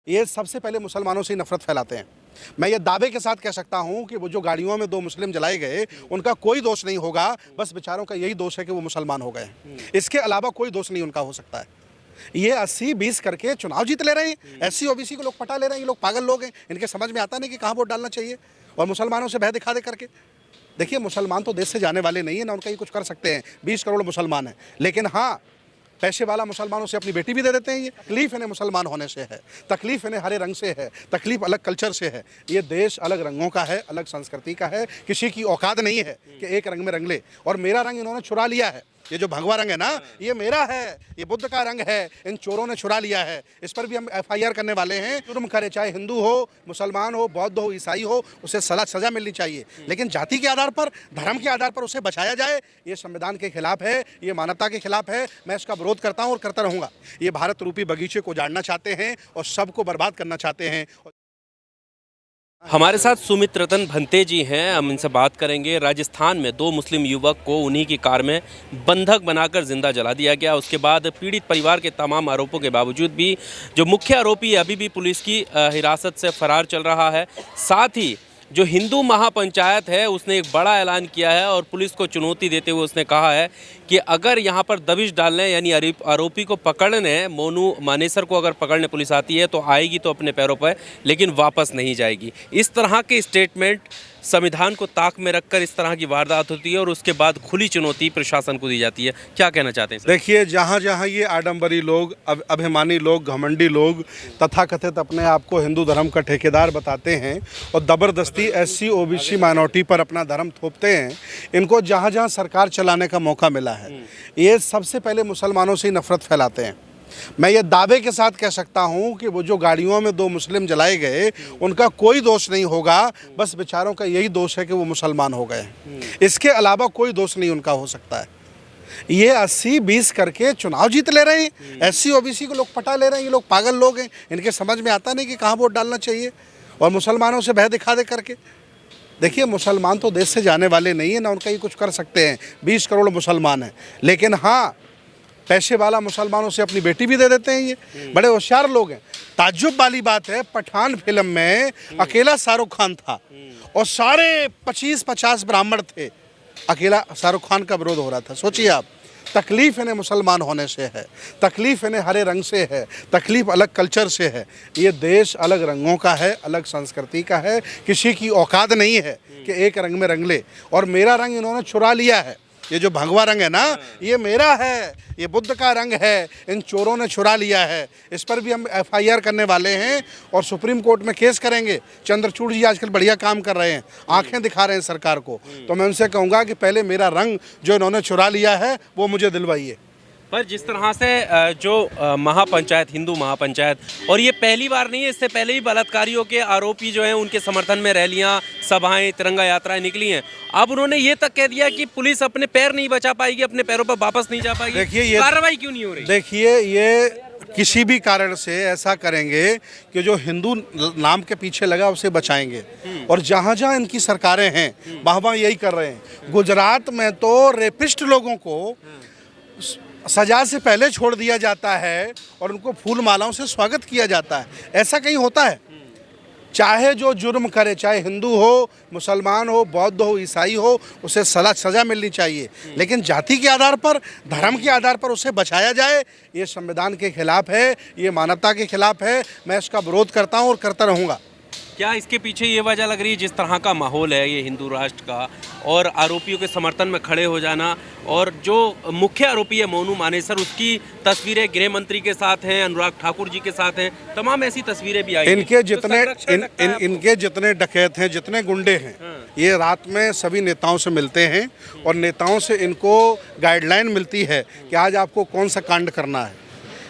ये सबसे पहले मुसलमानों से ही नफरत फैलाते हैं। मैं ये दावे के साथ कह सकता हूँ कि वो जो गाड़ियों में 2 मुस्लिम जलाए गए, उनका कोई दोष नहीं होगा, बस बेचारों का यही दोष है कि वो मुसलमान हो गए। इसके अलावा कोई दोष नहीं उनका हो सकता है। ये 80-20 करके चुनाव जीत ले रहे हैं, एससी ओबीसी को लोग पटा ले रहे हैं। ये लोग पागल लोग हैं, इनके समझ में आता नहीं कि कहाँ वोट डालना चाहिए। और मुसलमानों से भय दिखा दे करके, देखिए मुसलमान तो देश से जाने वाले नहीं है, ना उनका ये कुछ कर सकते हैं। 20 करोड़ मुसलमान हैं, लेकिन हाँ, पैसे वाला मुसलमानों से अपनी बेटी भी दे देते हैं। ये तकलीफ इन्हें मुसलमान होने से है, तकलीफ इन्हें हरे रंग से है, तकलीफ अलग कल्चर से है। ये देश अलग रंगों का है, अलग संस्कृति का है, किसी की औकात नहीं है कि एक रंग में रंग ले। और मेरा रंग इन्होंने चुरा लिया है। ये जो भगवा रंग है ना, ये मेरा है, ये बुद्ध का रंग है, इन चोरों ने चुरा लिया है। इस पर भी हम FIR करने वाले हैं। जुर्म करे, चाहे हिंदू हो, मुसलमान हो, बौद्ध हो, ईसाई हो, उसे सजा मिलनी चाहिए। लेकिन जाति के आधार पर, धर्म के आधार पर उसे बचाया जाए, ये संविधान के खिलाफ है, ये मानवता के खिलाफ है। मैं इसका विरोध करता हूँ और करता रहूँगा। ये भारत रूपी बगीचे को उजाड़ना चाहते हैं और सबको बर्बाद करना चाहते हैं। हमारे साथ सुमित रतन भंते जी हैं, हम इनसे बात करेंगे। राजस्थान में 2 मुस्लिम युवक को उन्हीं की कार में बंधक बनाकर जिंदा जला दिया गया। उसके बाद पीड़ित परिवार के तमाम आरोपों के बावजूद भी जो मुख्य आरोपी अभी भी पुलिस की हिरासत से फरार चल रहा है। साथ ही जो हिंदू महापंचायत है उसने एक बड़ा ऐलान किया है और पुलिस को चुनौती देते हुए उसने कहा है कि अगर यहाँ पर दबिश डालने यानी आरोपी को पकड़ने, मोनू मानेसर को अगर पकड़ने पुलिस आती है तो आएगी तो अपने पैरों पर, लेकिन वापस नहीं जाएगी। इस तरह के स्टेटमेंट संविधान को ताक में रखकर इस तरह की वारदात होती है और उसके बाद खुली चुनौती प्रशासन को दी जाती है। क्या कहना चाहते हैं? देखिए, जहाँ जहाँ ये आडंबरी लोग, अभिमानी लोग, घमंडी लोग तथाकथित अपने आप को हिंदू धर्म का ठेकेदार बताते हैं और ज़बरदस्ती SC OBC माइनॉरिटी पर अपना धर्म थोपते हैं, इनको जहाँ जहाँ सरकार चलाने का मौका मिला है, ये सबसे पहले मुसलमानों से ही नफरत फैलाते हैं। मैं ये दावे के साथ कह सकता हूँ कि वो जो गाड़ियों में 2 मुस्लिम जलाए गए, उनका कोई दोष नहीं होगा, बस बेचारों का यही दोष है कि वो मुसलमान हो गए। इसके अलावा कोई दोष नहीं उनका हो सकता है। ये 80-20 करके चुनाव जीत ले रहे हैं, SC OBC को लोग पटा ले रहे हैं। ये लोग पागल लोग हैं, इनके समझ में आता नहीं कि कहाँ वोट डालना चाहिए। और मुसलमानों से भय दिखा दे करके, देखिए मुसलमान तो देश से जाने वाले नहीं है, ना उनका ये कुछ कर सकते हैं। 20 करोड़ मुसलमान हैं, लेकिन हाँ, पैसे वाला मुसलमानों से अपनी बेटी भी दे देते हैं। ये बड़े होशियार लोग हैं। ताज्जुब वाली बात है, पठान फिल्म में अकेला शाहरुख खान था और सारे 25-50 ब्राह्मण थे। अकेला शाहरुख खान का विरोध हो रहा था। सोचिए आप, तकलीफ इन्हें मुसलमान होने से है, तकलीफ इन्हें हरे रंग से है, तकलीफ अलग कल्चर से है। ये देश अलग रंगों का है, अलग संस्कृति का है, किसी की औकात नहीं है कि एक रंग में रंग ले। और मेरा रंग इन्होंने चुरा लिया है। ये जो भगवा रंग है ना, ये मेरा है, ये बुद्ध का रंग है, इन चोरों ने चुरा लिया है। इस पर भी हम FIR करने वाले हैं और सुप्रीम कोर्ट में केस करेंगे। चंद्रचूड़ जी आजकल बढ़िया काम कर रहे हैं, आंखें दिखा रहे हैं सरकार को। तो मैं उनसे कहूँगा कि पहले मेरा रंग जो इन्होंने चुरा लिया है वो मुझे दिलवाइए। पर जिस तरह से जो महापंचायत, हिंदू महापंचायत, और ये पहली बार नहीं है, इससे पहले ही बलात्कारियों के आरोपी जो हैं उनके समर्थन में रैलियां, सभाएं, तिरंगा यात्राएं निकली हैं। अब उन्होंने ये तक कह दिया कि पुलिस अपने पैर नहीं बचा पाएगी, अपने पैरों पर वापस नहीं जा पाएगी। देखिए, ये कार्रवाई क्यों नहीं हो रही? देखिए, ये किसी भी कारण से ऐसा करेंगे कि जो हिंदू नाम के पीछे लगा उसे बचाएंगे। और जहाँ जहाँ इनकी सरकारें हैं वहाँ यही कर रहे हैं। गुजरात में तो रेपिस्ट लोगों को सजा से पहले छोड़ दिया जाता है और उनको फूल मालाओं से स्वागत किया जाता है। ऐसा कहीं होता है? चाहे जो जुर्म करे, चाहे हिंदू हो, मुसलमान हो, बौद्ध हो, ईसाई हो, उसे सजा मिलनी चाहिए। लेकिन जाति के आधार पर, धर्म के आधार पर उसे बचाया जाए, ये संविधान के खिलाफ है, ये मानवता के खिलाफ है। मैं इसका विरोध करता हूँ और करता रहूँगा। क्या इसके पीछे ये वजह लग रही है, जिस तरह का माहौल है ये हिंदू राष्ट्र का और आरोपियों के समर्थन में खड़े हो जाना, और जो मुख्य आरोपी है मोनू मानेसर, उसकी तस्वीरें गृह मंत्री के साथ हैं, अनुराग ठाकुर जी के साथ हैं, तमाम ऐसी तस्वीरें भी आई हैं। इनके जितने डकैत हैं, जितने गुंडे हैं, ये रात में सभी नेताओं से मिलते हैं और नेताओं से इनको गाइडलाइन मिलती है कि आज आपको कौन सा कांड करना है।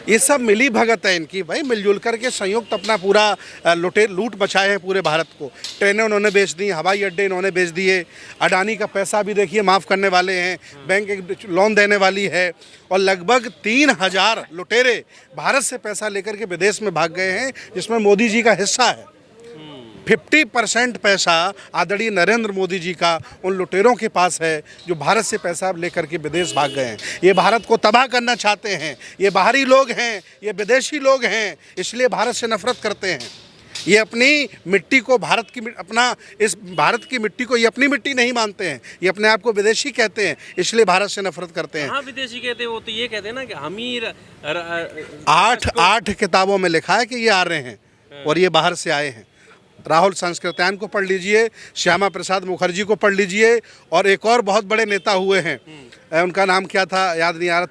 ये सब मिली भगत है इनकी भाई, मिलजुल करके संयुक्त अपना पूरा लूट मचाए हैं पूरे भारत को। ट्रेनें उन्होंने बेच दी, हवाई अड्डे इन्होंने बेच दिए, अडानी का पैसा भी देखिए माफ़ करने वाले हैं, बैंक एक लोन देने वाली है। और लगभग 3000 लुटेरे भारत से पैसा लेकर के विदेश में भाग गए हैं, जिसमें मोदी जी का हिस्सा है। 50% पैसा आदरणीय नरेंद्र मोदी जी का उन लुटेरों के पास है जो भारत से पैसा लेकर के विदेश भाग गए हैं। ये भारत को तबाह करना चाहते हैं, ये बाहरी लोग हैं, ये विदेशी लोग हैं, इसलिए भारत से नफरत करते हैं। ये अपनी मिट्टी को इस भारत की मिट्टी को ये अपनी मिट्टी नहीं मानते हैं, ये अपने आप को विदेशी कहते हैं, इसलिए भारत से नफरत करते हैं। हाँ, विदेशी कहते हैं, वो तो ये कहते हैं ना कि हम ही 8 किताबों में लिखा है कि ये आ रहे हैं और ये बाहर से आए हैं। राहुल सांस्कृत्यायन को पढ़ लीजिए, श्यामा प्रसाद मुखर्जी को पढ़ लीजिए, और एक और बहुत बड़े नेता हुए हैं, उनका नाम क्या था याद नहीं आ रहा,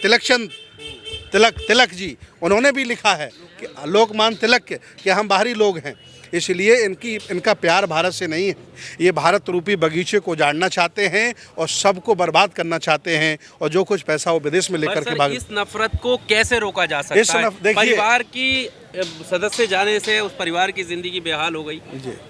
तिलक जी, उन्होंने भी लिखा है कि लोकमान्य तिलक कि हम बाहरी लोग हैं, इसलिए इनका प्यार भारत से नहीं है। ये भारत रूपी बगीचे को उजाड़ना चाहते हैं और सबको बर्बाद करना चाहते हैं, और जो कुछ पैसा वो विदेश में लेकर के भाग। इस नफरत को कैसे रोका जा सकता है? परिवार की सदस्य जाने से उस परिवार की जिंदगी बेहाल हो गई,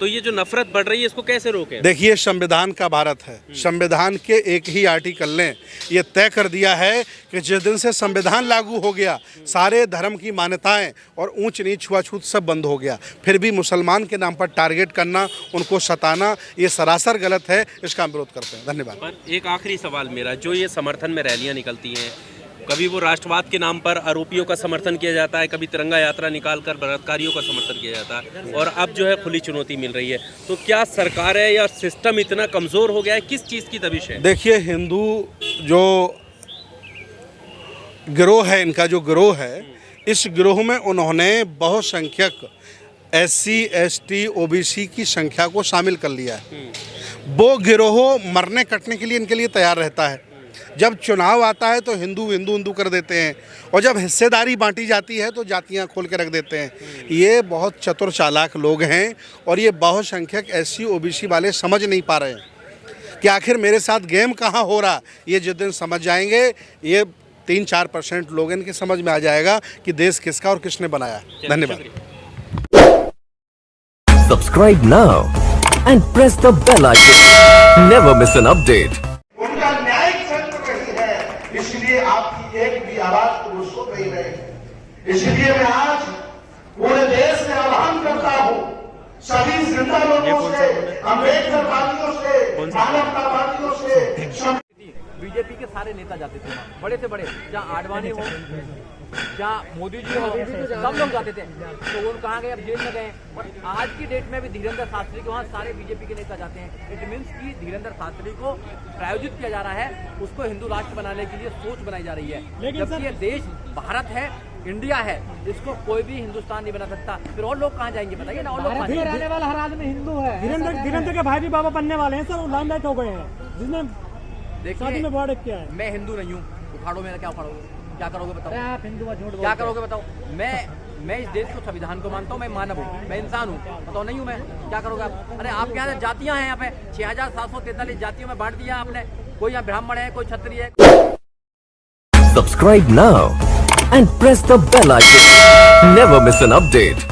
तो ये जो नफरत बढ़ रही है इसको कैसे रोकें? देखिए, संविधान का भारत है, संविधान के एक ही आर्टिकल ने ये तय कर दिया है कि जिस दिन से संविधान लागू हो गया, सारे धर्म की मान्यताएं और ऊंच नीच छुआछूत सब बंद हो गया। फिर भी मुसलमान के नाम पर टारगेट करना, उनको सताना, ये सरासर गलत है, इसका हम विरोध करते हैं। धन्यवाद। एक आखिरी सवाल मेरा, जो ये समर्थन में रैलियां निकलती हैं, कभी वो राष्ट्रवाद के नाम पर आरोपियों का समर्थन किया जाता है, कभी तिरंगा यात्रा निकालकर बलात्कारियों का समर्थन किया जाता है, और अब जो है खुली चुनौती मिल रही है, तो क्या सरकार है या सिस्टम इतना कमज़ोर हो गया है, किस चीज़ की दबिश है? देखिए, हिंदू जो गिरोह है, इनका जो गिरोह है, इस गिरोह में उन्होंने बहुसंख्यक SC ST OBC की संख्या को शामिल कर लिया है। वो गिरोह मरने कटने के लिए इनके लिए तैयार रहता है। जब चुनाव आता है तो हिंदू कर देते हैं, और जब हिस्सेदारी बांटी जाती है तो जातियां खोल के रख देते हैं। ये बहुत चतुर चालाक लोग हैं, और ये बहुसंख्यक SC OBC वाले समझ नहीं पा रहे हैं कि आखिर मेरे साथ गेम कहाँ हो रहा। ये जिस दिन समझ जाएंगे, ये 3-4% लोग इनके समझ में आ जाएगा कि देश किसका और किसने बनाया। धन्यवाद। Subscribe now and press the bell icon. Never miss an update. उनका न्यायिक तंत्र नहीं है, इसलिए आपकी एक भी आवाज को वो सुन नहीं रहे। इसलिए मैं आज पूरे देश में आह्वान करता हूँ सभी जिंदा लोगों से, अम्बेडकरवादियों से, मानवतावादियों से। बीजेपी के सारे नेता जाते थे वहाँ, बड़े से बड़े, जहाँ आडवाणी हो, जहाँ मोदी जी हो, सब लोग जाते थे। तो वो कहाँ गए? अब जेल में गए। और आज की डेट में भी धीरेन्द्र शास्त्री के वहाँ सारे बीजेपी के नेता जाते हैं। इट मीन्स कि धीरेन्द्र शास्त्री को प्रायोजित किया जा रहा है, उसको हिंदू राष्ट्र बनाने के लिए सोच बनाई जा रही है। जबकि ये देश भारत है, इंडिया है, इसको कोई भी हिंदुस्तान नहीं बना सकता। फिर और लोग कहाँ जाएंगे बताइए ना? और लोग रहने वाला हर आदमी हिंदू है। धीरेन्द्र के भाई भी बाबा बनने वाले हैं सर, लाइमलाइट हो गए हैं, जिसने देखिए मैं हिंदू नहीं हूँ। उखाड़ो मेरा, क्या उखाड़ोगे? क्या करोगे बताओ? आप हिंदू क्या करोगे बताओ? मैं इस देश को, संविधान को मानता हूँ, मैं मानव हूँ, मैं इंसान हूँ, बताओ नहीं हूँ मैं? क्या करोगे आप? अरे आपके यहाँ जातियाँ हैं, यहाँ पे 6743 जातियों में बांट दिया आपने। कोई यहाँ ब्राह्मण है, कोई क्षत्रिय है। Subscribe now and press the bell icon. Never miss an update.